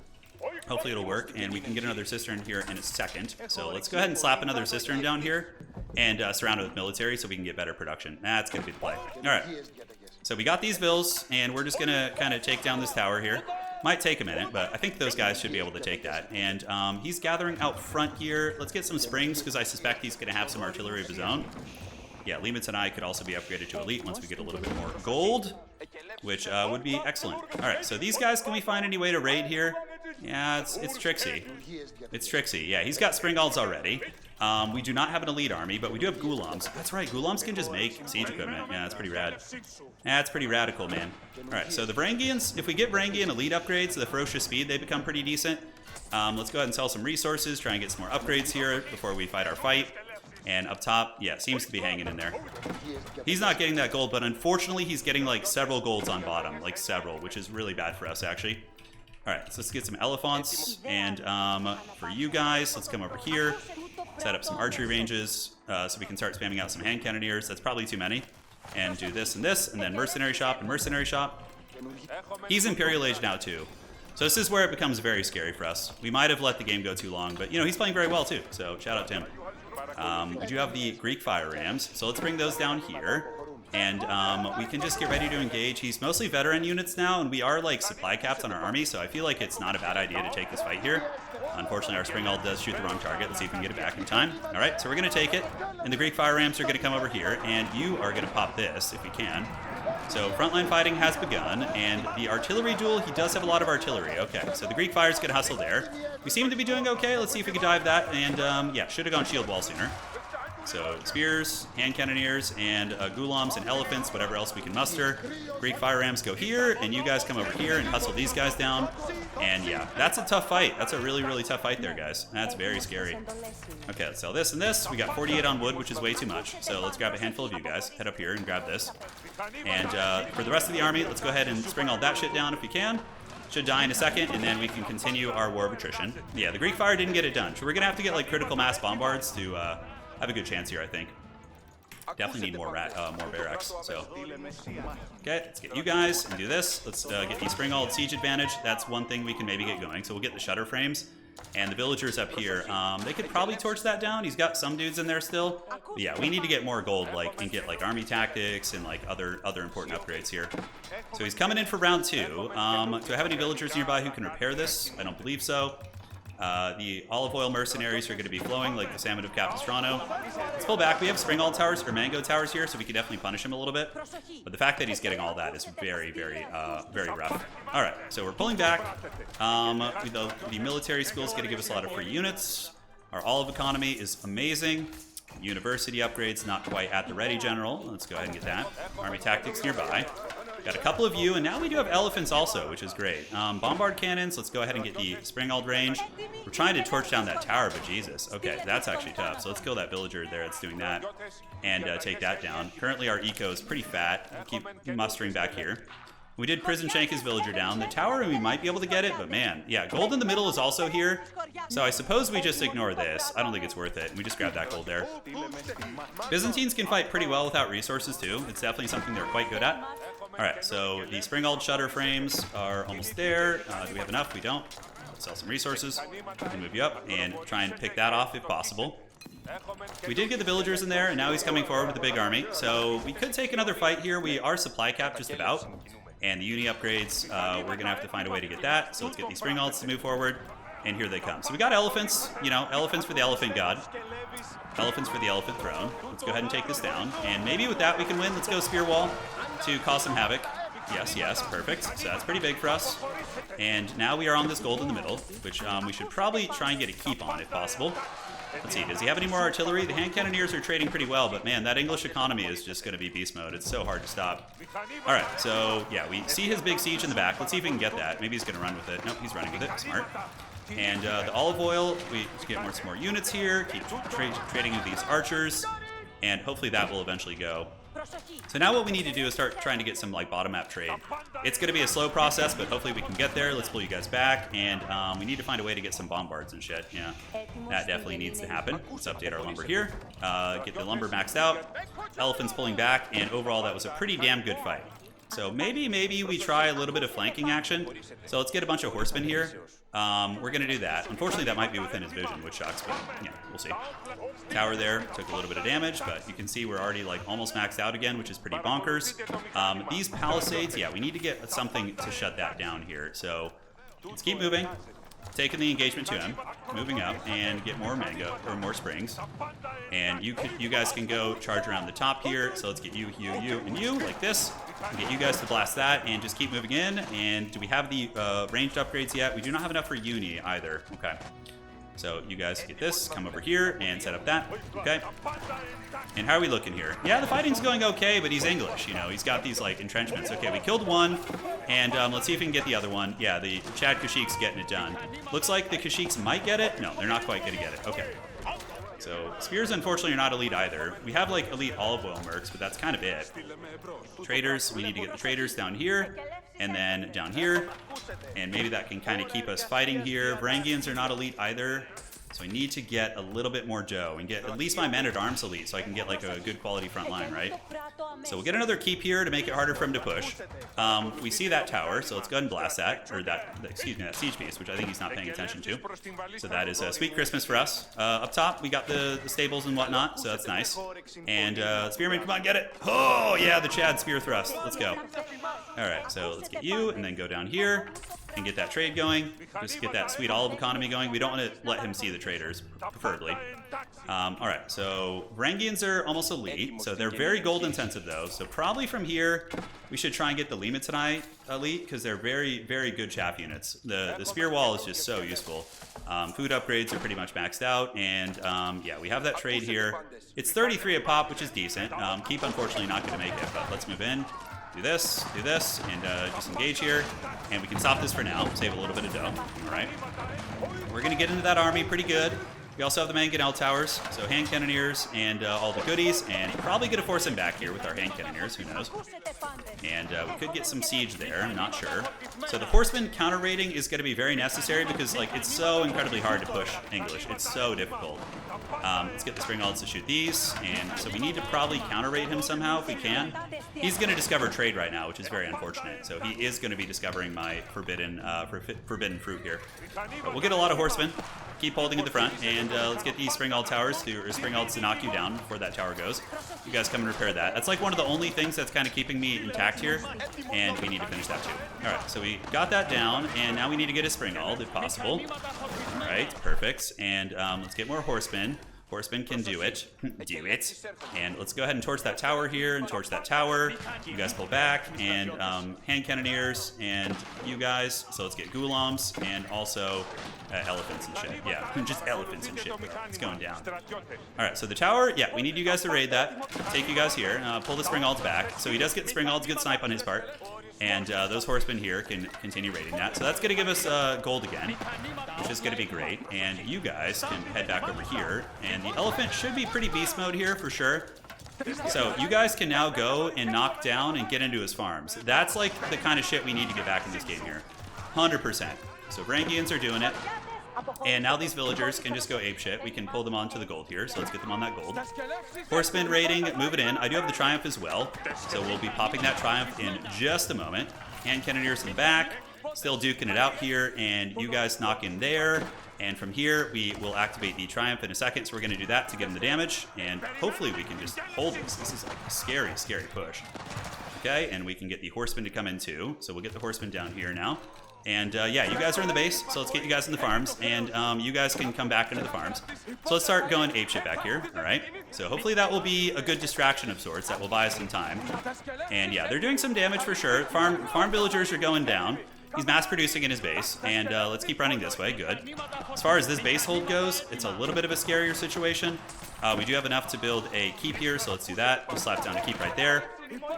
Hopefully it'll work, and we can get another cistern here in a second. So let's go ahead and slap another cistern down here and surround it with military so we can get better production. That's going to be the play. All right. So we got these vills, and we're just going to kind of take down this tower here. Might take a minute, but I think those guys should be able to take that. And he's gathering out front here. Let's get some springs, because I suspect he's going to have some artillery of his own. Yeah, Leibniz and I could also be upgraded to elite once we get a little bit more gold, which would be excellent. All right, so these guys, can we find any way to raid here? Yeah, it's tricksy. It's tricksy. Yeah, he's got Springalds already. We do not have an elite army, but we do have Ghulams. That's right, Ghulams can just make siege equipment. Yeah, that's pretty rad. That's pretty radical, man. All right, so the Varangians, if we get Varangian elite upgrades to the ferocious speed, they become pretty decent. Let's go ahead and sell some resources, try and get some more upgrades here before we fight our fight. And up top, yeah, seems to be hanging in there. He's not getting that gold, but unfortunately, he's getting like several golds on bottom, like several, which is really bad for us, actually. All right, so let's get some elephants. And for you guys, let's come over here, set up some archery ranges so we can start spamming out some hand cannoneers. That's probably too many. And do this, and then mercenary shop and mercenary shop. He's Imperial Age now, too. So this is where it becomes very scary for us. We might have let the game go too long, but, you know, he's playing very well, too. So shout out to him. We do have the Greek fire rams, so let's bring those down here. And we can just get ready to engage. He's mostly veteran units now, and we are like supply caps on our army, so I feel like it's not a bad idea to take this fight here. Unfortunately, our Springald does shoot the wrong target. Let's see if we can get it back in time. All right, so we're going to take it, and the Greek fire rams are going to come over here, and you are going to pop this if we can. So frontline fighting has begun, and the artillery duel, he does have a lot of artillery. Okay, so the Greek fire's going to hustle there. We seem to be doing okay. Let's see if we can dive that, and yeah, should have gone shield wall sooner. So spears, hand cannoneers, and Ghulams and elephants, whatever else we can muster. Greek fire rams go here, and you guys come over here and hustle these guys down. And yeah, that's a tough fight. That's a really, really tough fight there, guys. That's very scary. Okay, let's sell this and this. We got 48 on wood, which is way too much. So let's grab a handful of you guys. Head up here and grab this. And for the rest of the army, let's go ahead and spring all that shit down if we can. Should die in a second, and then we can continue our war of attrition. Yeah, the Greek fire didn't get it done. So we're going to have to get like critical mass bombards to have a good chance here, I think. Definitely need more barracks. So, okay, let's get you guys and do this. Let's get the Springald siege advantage. That's one thing we can maybe get going. So we'll get the shutter frames and the villagers up here. They could probably torch that down. He's got some dudes in there still. But yeah, we need to get more gold, like, and get like army tactics and like other important upgrades here. So he's coming in for round 2. Do I have any villagers nearby who can repair this? I don't believe so. The olive oil mercenaries are going to be flowing like the salmon of Capistrano. Let's pull back. We have Springald towers or Mango towers here, so we can definitely punish him a little bit. But the fact that he's getting all that is very, very rough. All right, so we're pulling back. The military school is going to give us a lot of free units. Our olive economy is amazing. University upgrades not quite at the ready, General. Let's go ahead and get that. Army tactics nearby. Got a couple of you, and now we do have elephants also, which is great. Bombard cannons, let's go ahead and get the Springald range. We're trying to torch down that tower, but Jesus. Okay, that's actually tough. So let's kill that villager there that's doing that and take that down. Currently our eco is pretty fat. We'll keep mustering back here. We did prison shank his villager down. The tower, we might be able to get it, but man, yeah, gold in the middle is also here. So I suppose we just ignore this. I don't think it's worth it. We just grab that gold there. Byzantines can fight pretty well without resources too. It's definitely something they're quite good at. All right, so the Springald shutter frames are almost there. Do we have enough? We don't. Let's sell some resources and move you up and try and pick that off if possible. We did get the villagers in there, and now he's coming forward with a big army. So we could take another fight here. We are supply capped just about. And the uni upgrades, we're going to have to find a way to get that. So let's get these Springalds to move forward. And here they come. So we got elephants, you know, elephants for the elephant god. Elephants for the elephant throne. Let's go ahead and take this down. And maybe with that we can win. Let's go spear wall to cause some havoc. Yes, perfect. So that's pretty big for us. And now we are on this gold in the middle, which we should probably try and get a keep on if possible. Let's see, does he have any more artillery? The hand cannoneers are trading pretty well, but man, that English economy is just going to be beast mode. It's so hard to stop. All right, so yeah, we see his big siege in the back. Let's see if we can get that. Maybe he's going to run with it. Nope, he's running with it. Smart. And the olive oil, we get some more units here. Keep trading with these archers, and hopefully that will eventually go. So now what we need to do is start trying to get some like bottom map trade. It's going to be a slow process, but hopefully we can get there. Let's pull you guys back, and we need to find a way to get some bombards and shit. Yeah, that definitely needs to happen. Let's update our lumber here. Get the lumber maxed out. Elephants pulling back, and overall that was a pretty damn good fight. So maybe we try a little bit of flanking action. So let's get a bunch of horsemen here. We're going to do that. Unfortunately, that might be within his vision, which sucks, but yeah, we'll see. Tower there took a little bit of damage, but you can see we're already like almost maxed out again, which is pretty bonkers. These palisades, yeah, we need to get something to shut that down here. So let's keep moving, taking the engagement to him, moving up, and get more mango or more springs. And you guys can go charge around the top here. So let's get you, and you like this. And get you guys to blast that, and just keep moving in. And do we have the ranged upgrades yet? We do not have enough for uni either. Okay. So you guys get this, come over here, and set up that. Okay. And how are we looking here? Yeah, the fighting's going okay, but he's English, you know. He's got these, like, entrenchments. Okay, we killed one, and let's see if we can get the other one. Yeah, the Chad Kashyyyks getting it done. Looks like the Kashyyyks might get it. No, they're not quite going to get it. Okay. So spears, unfortunately, are not elite either. We have, like, elite olive oil mercs, but that's kind of it. Traders, we need to get the traders down here, and then down here, and maybe that can kind of keep us fighting here. Varangians are not elite either, so I need to get a little bit more dough and get at least my men-at-arms elite so I can get like a good quality front line, right? So we'll get another keep here to make it harder for him to push. We see that tower, so let's go ahead and blast that, or that siege piece, which I think he's not paying attention to. So that is a sweet Christmas for us. Up top, we got the stables and whatnot, so that's nice. And Spearman, come on, get it. Oh, yeah, the Chad spear thrust. Let's go. All right, so let's get you, and then go down here and get that trade going. Just get that sweet olive economy going. We don't want to let him see the traders, preferably. All right, so Varangians are almost elite, so they're very gold intensive though. So probably from here, we should try and get the Limatanai elite because they're very, very good chaff units. The spear wall is just so useful. Food upgrades are pretty much maxed out, and yeah, we have that trade here. It's 33 a pop, which is decent. Keep unfortunately not going to make it, but let's move in. Do this, and just engage here. And we can stop this for now, save a little bit of dough. All right. We're going to get into that army pretty good. We also have the mangonel towers, so hand cannoneers and all the goodies, and probably going to force him back here with our hand cannoneers, who knows. And we could get some siege there, I'm not sure. So the horseman counter raiding is going to be very necessary because like it's so incredibly hard to push English. It's so difficult. Let's get the springalds to shoot these, and so we need to probably counter raid him somehow if we can. He's going to discover trade right now, which is very unfortunate. So he is going to be discovering my forbidden fruit here. But we'll get a lot of horsemen. Keep holding at the front, and let's get these springald towers or springalds to knock you down before that tower goes. You guys come and repair that. That's like one of the only things that's kind of keeping me intact here, and we need to finish that too. All right, so we got that down, and now we need to get a springald if possible. All right, perfect. And let's get more horsemen. Horsemen can do it. Do it. And let's go ahead and torch that tower here and torch that tower. You guys pull back, and hand cannoneers, and you guys. So let's get ghulams and also elephants and shit. Yeah, just elephants and shit. It's going down. All right, so the tower, yeah, we need you guys to raid that. Take you guys here. Pull the springalds back. So he does get springalds, good snipe on his part. And those horsemen here can continue raiding that. So that's going to give us gold again, which is going to be great. And you guys can head back over here. And the elephant should be pretty beast mode here for sure. So you guys can now go and knock down and get into his farms. That's like the kind of shit we need to get back in this game here. 100%. So Varangians are doing it. And now these villagers can just go apeshit. We can pull them onto the gold here, so let's get them on that gold. Horseman raiding, move it in. I do have the Triumph as well, so we'll be popping that Triumph in just a moment. Hand cannoneers in the back, still duking it out here, and you guys knock in there. And from here, we will activate the Triumph in a second, so we're going to do that to get him the damage. And hopefully we can just hold this. This is like a scary, scary push. Okay, and we can get the Horseman to come in too. So we'll get the Horseman down here now. And yeah, you guys are in the base, so let's get you guys in the farms, and you guys can come back into the farms. So let's start going apeshit back here, all right? So hopefully that will be a good distraction of sorts. That will buy us some time. And yeah, they're doing some damage for sure. Farm villagers are going down. He's mass producing in his base, and let's keep running this way, good. As far as this base hold goes, it's a little bit of a scarier situation. We do have enough to build a keep here, so let's do that. We'll slap down a keep right there.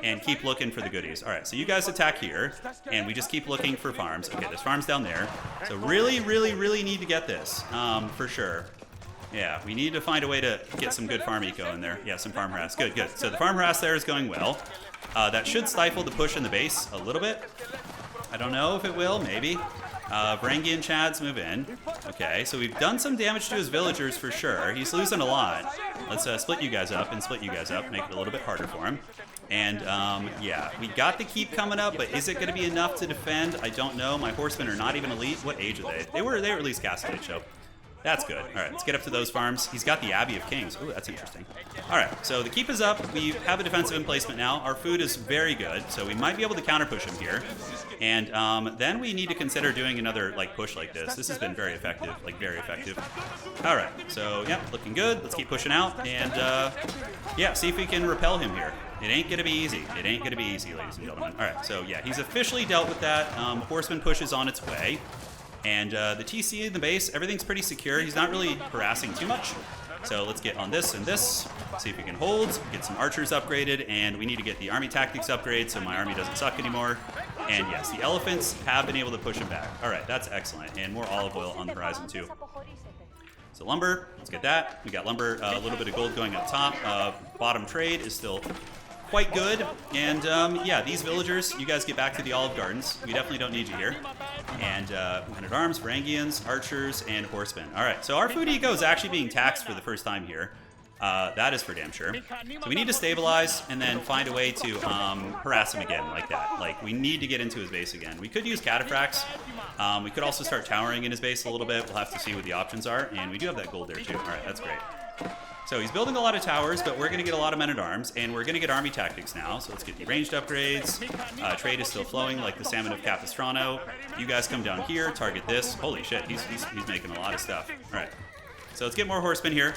And keep looking for the goodies. All right, so you guys attack here, and we just keep looking for farms. Okay, there's farms down there. So really, really, really need to get this, for sure. Yeah, we need to find a way to get some good farm eco in there. Yeah, some farm harass. Good, good. So the farm harass there is going well. That should stifle the push in the base a little bit. I don't know if it will, maybe. Varangian Chads move in. Okay, so we've done some damage to his villagers for sure. He's losing a lot. Let's split you guys up and split you guys up, make it a little bit harder for him. And yeah, we got the keep coming up, but is it going to be enough to defend? I don't know. My horsemen are not even elite. What age are they? They were at least castle age, so that's good. All right, let's get up to those farms. He's got the Abbey of Kings. Ooh, that's interesting. All right, so the keep is up. We have a defensive emplacement now. Our food is very good, so we might be able to counter push him here. And then we need to consider doing another like push like this. This has been very effective, like very effective. All right, so yeah, looking good. Let's keep pushing out and yeah, see if we can repel him here. It ain't gonna be easy. It ain't gonna be easy, ladies and gentlemen. All right, so yeah, he's officially dealt with that. Horseman push is on its way. And the TC in the base, everything's pretty secure. He's not really harassing too much. So let's get on this and this, see if we can hold, get some archers upgraded, and we need to get the army tactics upgrade so my army doesn't suck anymore. And yes, the elephants have been able to push him back. All right, that's excellent. And more olive oil on the horizon too. So lumber, let's get that. We got lumber, a little bit of gold going up top. Bottom trade is still quite good. And yeah, these villagers, you guys get back to the Olive Gardens. We definitely don't need you here. And men-at-arms, Varangians, archers, and horsemen. All right, so our food eco is actually being taxed for the first time here. That is for damn sure. So we need to stabilize and then find a way to harass him again like that. Like, we need to get into his base again. We could use cataphracts. We could also start towering in his base a little bit. We'll have to see what the options are. And we do have that gold there too. All right, that's great. So he's building a lot of towers, but we're going to get a lot of men-at-arms, and we're going to get army tactics now. So let's get the ranged upgrades. Trade is still flowing like the salmon of Capistrano. You guys come down here, target this. Holy shit, he's making a lot of stuff. All right, so let's get more horsemen here,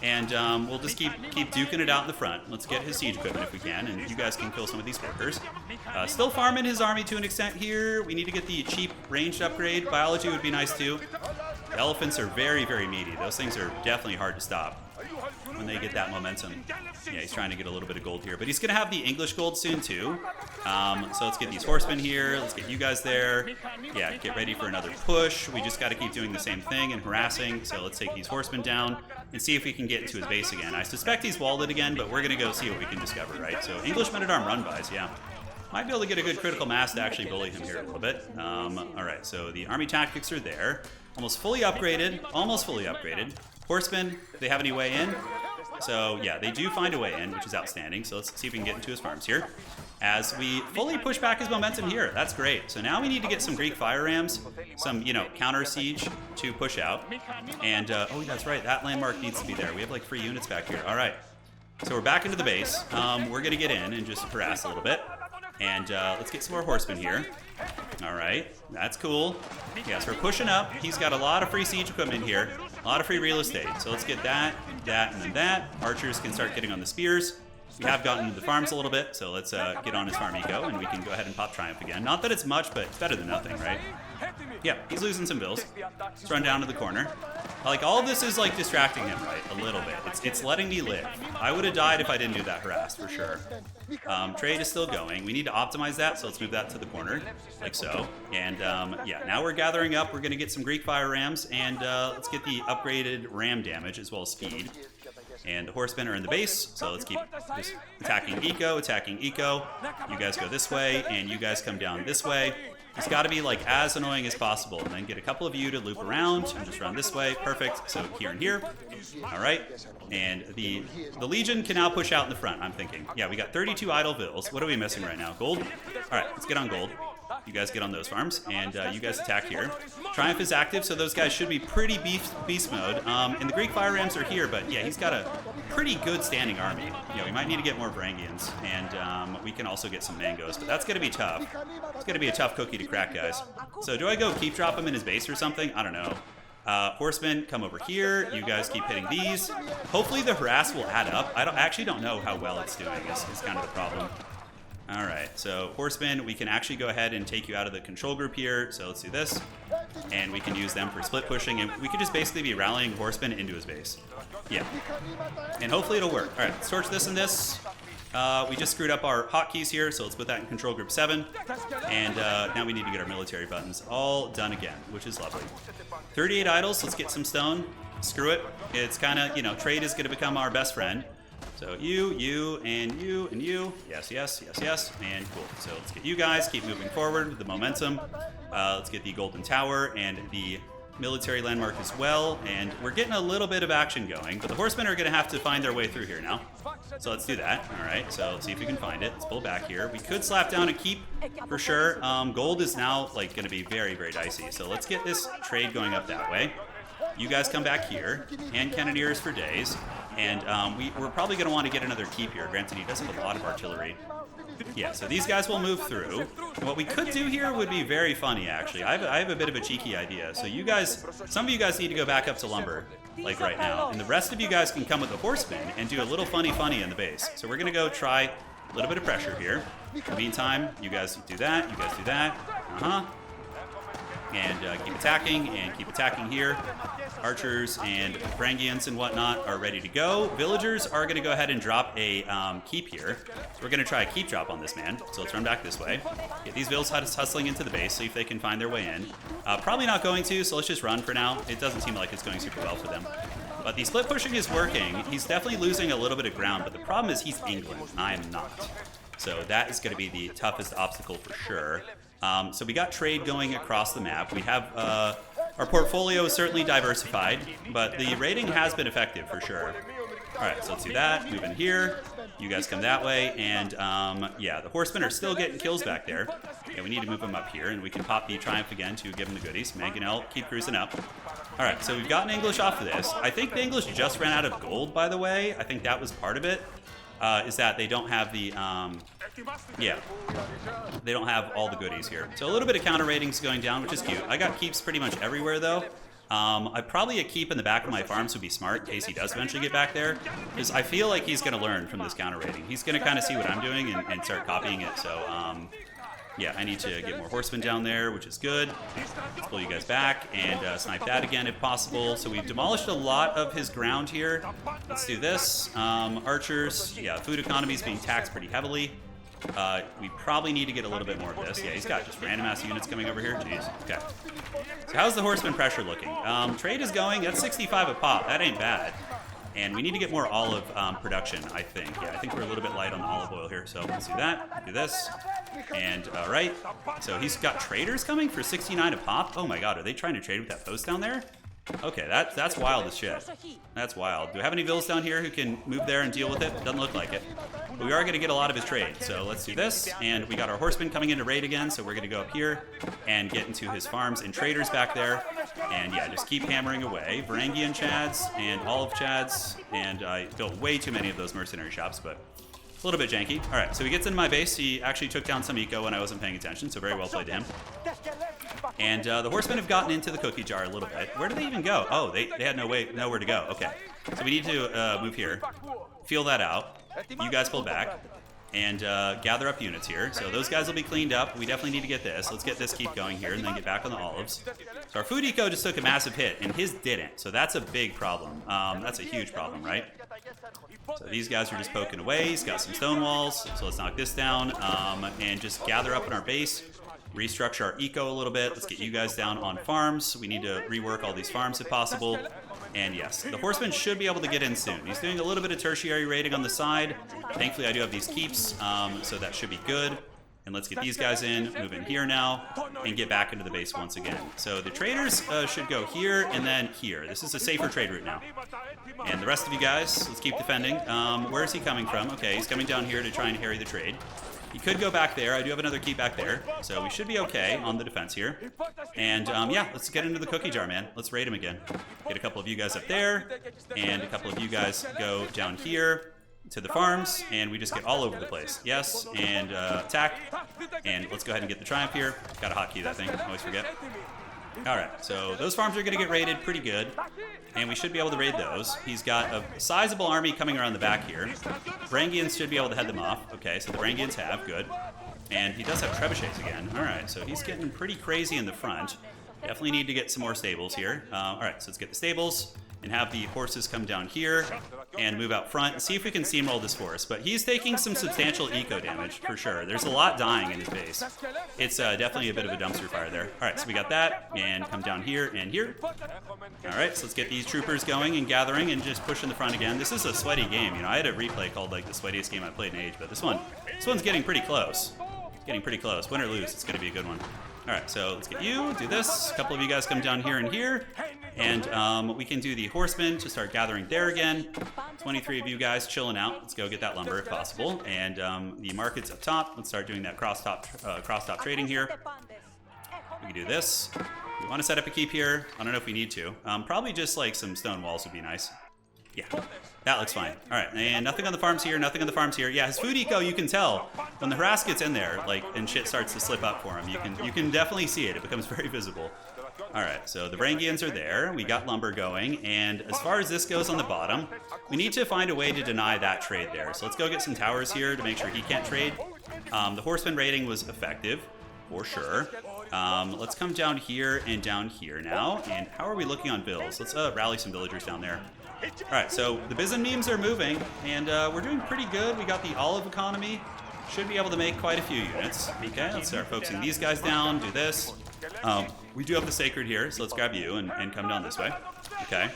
and we'll just keep duking it out in the front. Let's get his siege equipment if we can, and you guys can kill some of these workers. Still farming his army to an extent here. We need to get the cheap ranged upgrade. Biology would be nice too. The elephants are very, very meaty. Those things are definitely hard to stop when they get that momentum. Yeah, he's trying to get a little bit of gold here, but he's gonna have the English gold soon too. So let's get these horsemen here. Let's get you guys there. Yeah, get ready for another push. We just got to keep doing the same thing and harassing. So let's take these horsemen down and see if we can get into his base again. I suspect he's walled it again, but we're gonna go see what we can discover, right? So English men-at-arm run-bys, yeah. Might be able to get a good critical mass to actually bully him here a little bit. All right, so the army tactics are there. Almost fully upgraded, almost fully upgraded. Horsemen, do they have any way in? So yeah, they do find a way in, which is outstanding. So let's see if we can get into his farms here. As we fully push back his momentum here, that's great. So now we need to get some Greek fire rams, some, you know, counter siege to push out. And, oh, that's right, that landmark needs to be there. We have like 3 units back here. All right, so we're back into the base. We're gonna get in and just harass a little bit. And let's get some more horsemen here. All right, that's cool. Yeah, so we're pushing up. He's got a lot of free siege equipment here, a lot of free real estate. So let's get that, that, and then that. Archers can start getting on the spears. We have gotten into the farms a little bit, so let's get on his farm eco, and we can go ahead and pop Triumph again. Not that it's much, but it's better than nothing, right? Yeah, he's losing some bills. Let's run down to the corner. Like, all of this is, like, distracting him, right? A little bit. It's letting me live. I would have died if I didn't do that harass, for sure. Trade is still going. We need to optimize that, so let's move that to the corner, like so. And, yeah, now we're gathering up. We're going to get some Greek fire rams, and let's get the upgraded ram damage as well as speed. And the horsemen are in the base, so let's keep just attacking eco, attacking eco. You guys go this way, and you guys come down this way. It's got to be like as annoying as possible, and then get a couple of you to loop around and just run this way. Perfect. So here and here. All right. And the Legion can now push out in the front, I'm thinking. Yeah, we got 32 idle vills. What are we missing right now? Gold? All right, let's get on gold. You guys get on those farms, and you guys attack here. Triumph is active, so those guys should be pretty beast mode. And the Greek fire rams are here, but yeah, he's got a pretty good standing army. Yeah, we might need to get more Varangians, and we can also get some mangoes, but that's going to be tough. It's going to be a tough cookie to crack, guys. So do I go keep drop him in his base or something? I don't know. Horsemen, come over here. You guys keep hitting these. Hopefully the harass will add up. I actually don't know how well it's doing is kind of the problem. All right, so horsemen, we can actually go ahead and take you out of the control group here. So let's do this. and we can use them for split pushing, and we could just basically be rallying horsemen into his base. Yeah. And hopefully it'll work. All right, let's torch this and this. We just screwed up our hotkeys here, so let's put that in control group 7. And now we need to get our military buttons all done again, which is lovely. 38 idols, let's get some stone. Screw it. It's kind of, you know, trade is going to become our best friend. So you, and you, and you. Yes, yes, yes, yes. And cool. So let's get you guys, keep moving forward with the momentum. Let's get the golden tower and the military landmark as well. And we're getting a little bit of action going, but the horsemen are going to have to find their way through here now. So let's do that. All right, so let's see if we can find it. Let's pull back here. We could slap down a keep for sure. Gold is now like going to be very, very dicey. So let's get this trade going up that way. You guys come back here, and cannoneers for days, and we're probably going to want to get another keep here. Granted, he does have a lot of artillery. Yeah, so these guys will move through. What we could do here would be very funny, actually. I have a bit of a cheeky idea. So you guys, some of you guys need to go back up to lumber, like right now, and the rest of you guys can come with the horsemen and do a little funny in the base. So we're going to go try a little bit of pressure here. In the meantime, you guys do that, you guys do that. And keep attacking here. Archers and Varangians and whatnot are ready to go. Villagers are going to go ahead and drop a keep here. So we're going to try a keep drop on this man. So let's run back this way. Get these vills hustling into the base, see if they can find their way in. Probably not going to, so let's just run for now. It doesn't seem like it's going super well for them. But the split pushing is working. He's definitely losing a little bit of ground, but the problem is he's England, and I am not. So that is going to be the toughest obstacle for sure. So we got trade going across the map. We have our portfolio is certainly diversified, but the raiding has been effective for sure. All right, so let's do that. Move in here. You guys come that way, and yeah, the horsemen are still getting kills back there. And we need to move them up here, and we can pop the Triumph again to give them the goodies. Mangonel, keep cruising up. All right, so we've gotten English off of this. I think the English just ran out of gold, by the way. I think that was part of it. Is that they don't have the, yeah, they don't have all the goodies here. So a little bit of counter ratings going down, which is cute. I got keeps pretty much everywhere, though. Probably a keep in the back of my farms would be smart in case he does eventually get back there, because I feel like he's going to learn from this counter rating. He's going to kind of see what I'm doing and start copying it. So, yeah, I need to get more horsemen down there, which is good. Let's pull you guys back and snipe that again if possible. So we've demolished a lot of his ground here. Let's do this. Archers, yeah, food economy is being taxed pretty heavily. We probably need to get a little bit more of this. Yeah, he's got just random ass units coming over here. Jeez. Okay. So how's the horseman pressure looking? Trade is going. That's 65 a pop. That ain't bad. And we need to get more olive production, I think. Yeah, I think we're a little bit light on olive oil here. So let's do that. Do this. And, all right. So he's got traders coming for 69 a pop. Oh, my God. Are they trying to trade with that post down there? Okay, that's wild as shit. That's wild. Do we have any vills down here who can move there and deal with it? Doesn't look like it. But we are going to get a lot of his trade. So let's do this. And we got our horsemen coming into raid again. So we're going to go up here and get into his farms and traders back there. And yeah, just keep hammering away. Varangian chads and olive chads. And I built way too many of those mercenary shops, but a little bit janky. All right, so he gets in my base. He actually took down some eco when I wasn't paying attention, so very well played to him. And the horsemen have gotten into the cookie jar a little bit. Where did they even go? Oh, they had nowhere to go. Okay, so we need to move here. Feel that out. You guys pull back and gather up units here. So those guys will be cleaned up. We definitely need to get this. Let's get this keep going here and then get back on the olives. So our food eco just took a massive hit, and his didn't. So that's a big problem. That's a huge problem, right? So these guys are just poking away. He's got some stone walls. So let's knock this down and just gather up in our base. Restructure our eco a little bit. Let's get you guys down on farms. We need to rework all these farms if possible. And yes, the horseman should be able to get in soon. He's doing a little bit of tertiary raiding on the side. Thankfully, I do have these keeps, so that should be good. And let's get these guys in, move in here now, and get back into the base once again. So the traders should go here and then here. This is a safer trade route now. And the rest of you guys, let's keep defending. Where is he coming from? Okay, he's coming down here to try and harry the trade. He could go back there. I do have another keep back there. So we should be okay on the defense here. And yeah, let's get into the cookie jar, man. Let's raid him again. Get a couple of you guys up there. And a couple of you guys go down here to the farms. And we just get all over the place. Yes, and attack. And let's go ahead and get the triumph here. Got to hotkey that thing. I always forget. All right, so those farms are going to get raided pretty good, and we should be able to raid those. He's got a sizable army coming around the back here. Varangians should be able to head them off. Okay, so the Varangians have, good. And he does have trebuchets again. All right, so he's getting pretty crazy in the front. Definitely need to get some more stables here. All right, so let's get the stables and have the horses come down here and move out front and see if we can steamroll this forest. But he's taking some substantial eco damage for sure. There's a lot dying in his base. It's definitely a bit of a dumpster fire there. All right, so we got that and come down here and here. All right, so let's get these troopers going and gathering and just pushing the front again. This is a sweaty game. You know, I had a replay called like the sweatiest game I played in age, but this one's getting pretty close. Getting pretty close. Win or lose, it's going to be a good one. All right, so let's get you, do this. A couple of you guys come down here and here. And we can do the horsemen to start gathering there again. 23 of you guys chilling out. Let's go get that lumber if possible. And the market's up top. Let's start doing that cross-top trading here. We can do this. We want to set up a keep here. I don't know if we need to. Probably just like some stone walls would be nice. Yeah, that looks fine. All right, and nothing on the farms here, nothing on the farms here. Yeah, his food eco, you can tell when the harass gets in there, like, and shit starts to slip up for him. You can definitely see it. It becomes very visible. All right, so the Varangians are there. We got lumber going, and as far as this goes on the bottom, we need to find a way to deny that trade there. So let's go get some towers here to make sure he can't trade. The horseman raiding was effective, for sure. Let's come down here and down here now. And how are we looking on bills? Let's rally some villagers down there. All right, so the Byzantine memes are moving, and we're doing pretty good. We got the olive economy. Should be able to make quite a few units. Okay, let's start focusing these guys down, do this. We do have the sacred here, so let's grab you and come down this way. Okay.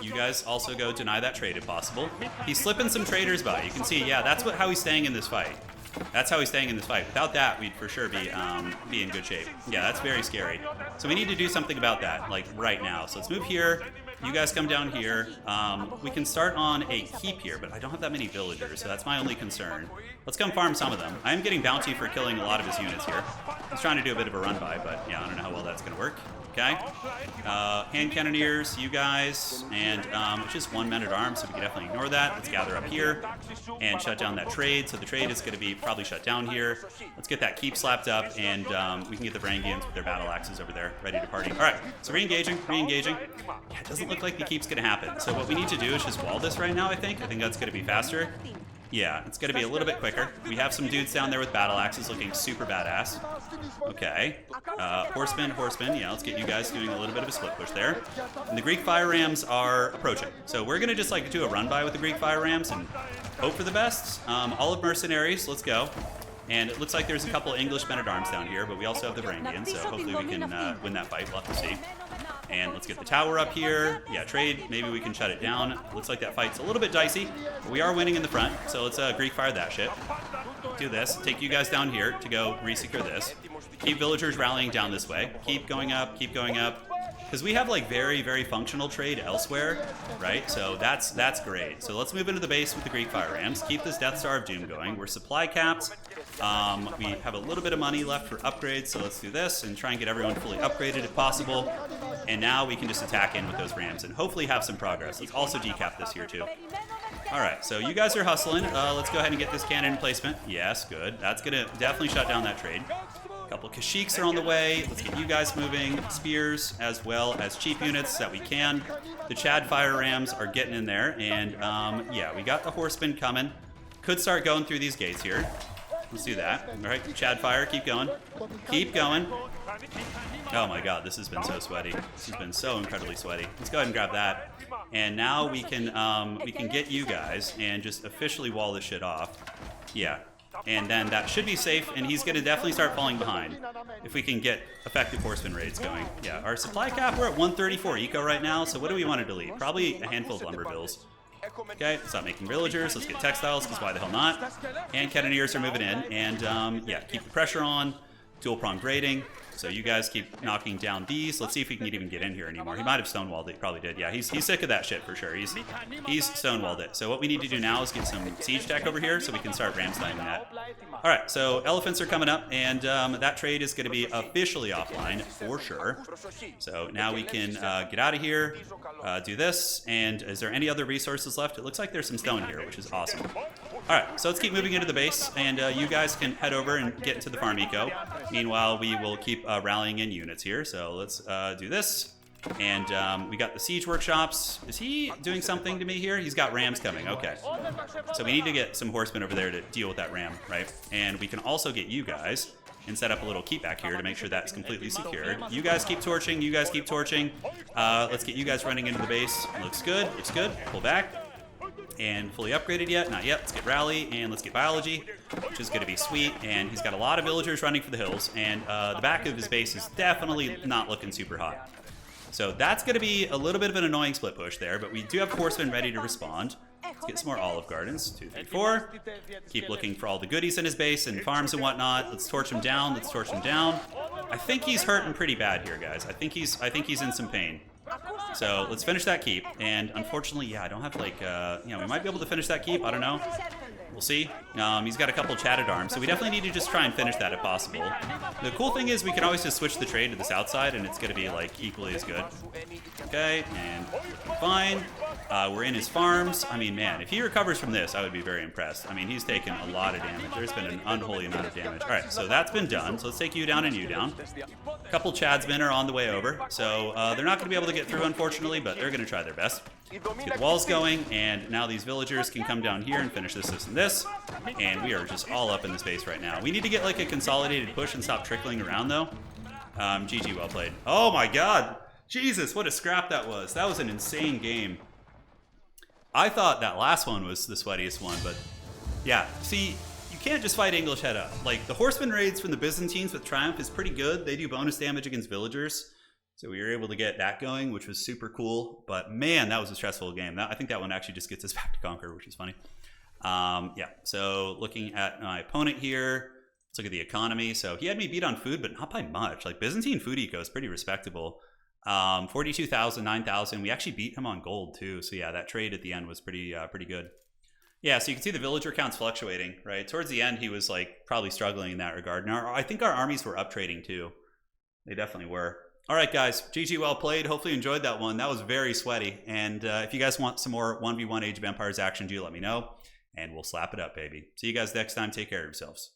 You guys also go deny that trade if possible. He's slipping some traders by. You can see, yeah, that's how he's staying in this fight. That's how he's staying in this fight. Without that, we'd for sure be in good shape. Yeah, that's very scary. So we need to do something about that, like right now. So let's move here. You guys come down here. We can start on a keep here, but I don't have that many villagers, so that's my only concern. Let's come farm some of them. I am getting bounty for killing a lot of his units here. He's trying to do a bit of a run by, but yeah, I don't know how well that's going to work. Okay. Hand cannoneers, you guys, and it's just 1 man at arms, so we can definitely ignore that. Let's gather up here and shut down that trade. So the trade is going to be probably shut down here. Let's get that keep slapped up, and we can get the Varangians with their battle axes over there, ready to party. All right, so re-engaging. Yeah, it doesn't look like the keep's going to happen. So what we need to do is just wall this right now, I think. I think that's going to be faster. Yeah, it's going to be a little bit quicker. We have some dudes down there with battle axes looking super badass. Okay. Horsemen. Yeah, let's get you guys doing a little bit of a split push there. And the Greek fire rams are approaching. So we're going to just like do a run by with the Greek fire rams and hope for the best. Olive mercenaries, let's go. And it looks like there's a couple English men-at-arms down here, but we also have the Varangians, so hopefully we can win that fight. We'll have to see. And let's get the tower up here. Yeah, trade. Maybe we can shut it down. Looks like that fight's a little bit dicey, but we are winning in the front, so let's Greek fire that shit. Do this. Take you guys down here to go re-secure this. Keep villagers rallying down this way. Keep going up, because we have like very, very functional trade elsewhere, right? So that's great. So let's move into the base with the Greek fire rams. Keep this Death Star of Doom going. We're supply capped. We have a little bit of money left for upgrades, so let's do this and try and get everyone fully upgraded if possible. And now we can just attack in with those rams and hopefully have some progress. Let's also decap this here too. All right, so you guys are hustling. Let's go ahead and get this cannon in placement. Yes, good. That's gonna definitely shut down that trade. A couple Kashyyyks are on the way. Let's get you guys moving. Spears as well as cheap units that we can. The Chad fire rams are getting in there, and yeah, we got the horsemen coming. Could start going through these gates here. Let's do that. All right, Chad fire, keep going. Keep going. Oh my god, this has been so sweaty. This has been so incredibly sweaty. Let's go ahead and grab that. And now we can get you guys and just officially wall this shit off. Yeah. And then that should be safe, and he's going to definitely start falling behind if we can get effective horseman raids going. Yeah, our supply cap, we're at 134 eco right now, so what do we want to delete? Probably a handful of lumber bills. Okay, stop making villagers. Let's get textiles, because why the hell not? And cannoneers are moving in, and yeah, keep the pressure on. Dual-pronged raiding. So you guys keep knocking down these. Let's see if he can even get in here anymore. He might have stonewalled it. He probably did. Yeah, he's sick of that shit for sure. He's stonewalled it. So what we need to do now is get some siege tech over here so we can start ramslining that. All right, so elephants are coming up, and that trade is going to be officially offline for sure. So now we can get out of here, do this, and is there any other resources left? It looks like there's some stone here, which is awesome. All right, so let's keep moving into the base, and you guys can head over and get into the farm eco. Meanwhile, we will keep rallying in units here. So let's do this. And we got the siege workshops. Is he doing something to me here? He's got rams coming. Okay. So we need to get some horsemen over there to deal with that ram, right? And we can also get you guys and set up a little keep back here to make sure that's completely secured. You guys keep torching. You guys keep torching. Let's get you guys running into the base. Looks good. Looks good. Pull back. And fully upgraded yet? Not yet. Let's get rally and let's get biology, which is going to be sweet. And he's got a lot of villagers running for the hills, and the back of his base is definitely not looking super hot. So that's going to be a little bit of an annoying split push there, but we do have horsemen ready to respond. Let's get some more Olive Gardens. 2, 3, 4. Keep looking for all the goodies in his base and farms and whatnot. Let's torch him down. Let's torch him down. I think he's hurting pretty bad here, guys. I think he's in some pain. So let's finish that keep. And unfortunately, yeah, I don't have like, you know, we might be able to finish that keep. I don't know. We'll see. He's got a couple chatted arms, so we definitely need to just try and finish that if possible. The cool thing is we can always just switch the trade to the south side, and it's going to be like equally as good. Okay, and fine. We're in his farms. I mean, man, if he recovers from this, I would be very impressed. I mean, he's taken a lot of damage. There's been an unholy amount of damage. All right, so that's been done. So let's take you down and you down. A couple Chadsmen are on the way over, so they're not going to be able to get through, unfortunately, but they're going to try their best. Let's get the walls going, and now these villagers can come down here and finish this, and this. And we are just all up in the space right now. We need to get like a consolidated push and stop trickling around, though. GG, well played. Oh my god! Jesus, what a scrap that was. That was an insane game. I thought that last one was the sweatiest one, but yeah. See, you can't just fight English head up. Like, the horseman raids from the Byzantines with Triumph is pretty good. They do bonus damage against villagers. So we were able to get that going, which was super cool. But man, that was a stressful game. I think that one actually just gets us back to conquer, which is funny. Yeah, so looking at my opponent here, let's look at the economy. So he had me beat on food, but not by much. Like, Byzantine food eco is pretty respectable. 42,000, 9,000. We actually beat him on gold too. So yeah, that trade at the end was pretty good. Yeah, so you can see the villager counts fluctuating, right? Towards the end, he was like probably struggling in that regard. And I think our armies were up trading too. They definitely were. All right, guys, GG, well played. Hopefully you enjoyed that one. That was very sweaty. And if you guys want some more 1v1 Age of Empires action, do let me know. And we'll slap it up, baby. See you guys next time. Take care of yourselves.